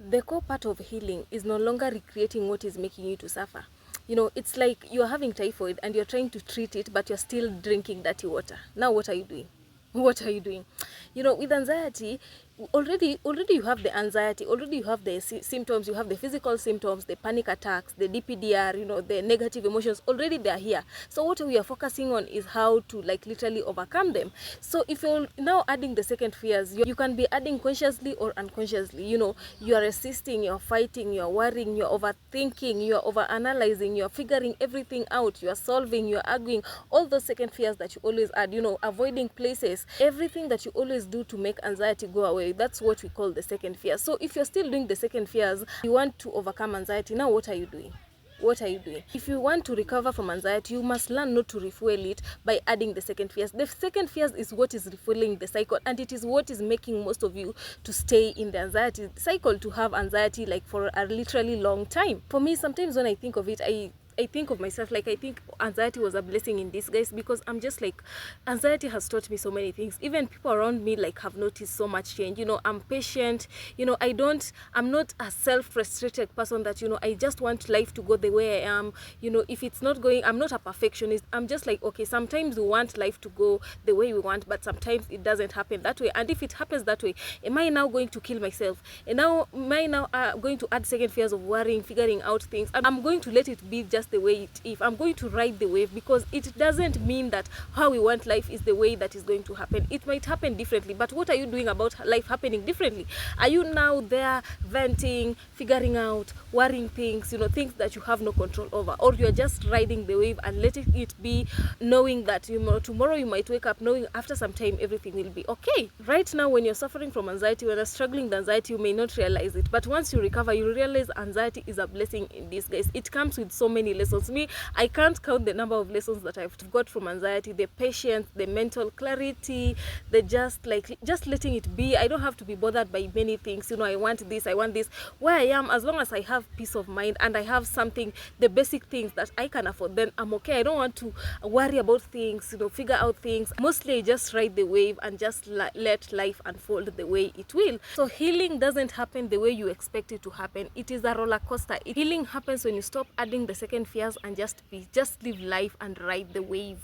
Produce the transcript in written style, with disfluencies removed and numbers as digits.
The core part of healing is no longer recreating what is making you to suffer. You know, it's like you're having typhoid and you're trying to treat it, but you're still drinking dirty water. Now what are you doing? What are you doing? You know, with anxiety, already you have the anxiety, already you have the symptoms, you have the physical symptoms, the panic attacks, the DPDR, you know, the negative emotions, already they are here. So what we are focusing on is how to like literally overcome them. So if you're now adding the second fears, you can be adding consciously or unconsciously. You know, you are resisting, you're fighting, you're worrying, you're overthinking, you're overanalyzing, you're figuring everything out, you're solving, you're arguing, all those second fears that you always add, you know, avoiding places, everything that you always do to make anxiety go away. That's what we call the second fear. So if you're still doing the second fears, you want to overcome anxiety, now what are you doing? What are you doing? If you want to recover from anxiety, you must learn not to refuel it by adding the second fears. The second fears is what is refueling the cycle, and it is what is making most of you to stay in the anxiety cycle, to have anxiety like for a literally long time. For me, sometimes when I think of it, I think of myself like I think anxiety was a blessing in disguise, because I'm just like, anxiety has taught me so many things. Even people around me like have noticed so much change. You know, I'm patient. You know, I'm not a self-frustrated person that, you know, I just want life to go the way I am. You know, if it's not going, I'm not a perfectionist. I'm just like, okay, sometimes we want life to go the way we want, but sometimes it doesn't happen that way. And if it happens that way, am I now going to kill myself? And now am I now going to add second fears of worrying, figuring out things? I'm going to let it be just the way it is. I'm going to ride the wave, because it doesn't mean that how we want life is the way that is going to happen. It might happen differently, but what are you doing about life happening differently? Are you now there venting, figuring out, worrying things, you know, things that you have no control over? Or you're just riding the wave and letting it be, knowing that, you know, tomorrow you might wake up knowing after some time everything will be okay. Right now, when you're suffering from anxiety, when you're struggling with anxiety, you may not realize it, but once you recover, you realize anxiety is a blessing in disguise. It comes with so many lessons. Me, I can't count the number of lessons that I've got from anxiety: the patience, the mental clarity, the just letting it be. I don't have to be bothered by many things. You know, I want this, I want this. Where I am, as long as I have peace of mind and I have something, the basic things that I can afford, then I'm okay. I don't want to worry about things, you know, figure out things. Mostly I just ride the wave and just let life unfold the way it will. So healing doesn't happen the way you expect it to happen. It is a roller coaster. Healing happens when you stop adding the second fears and just live life and ride the wave.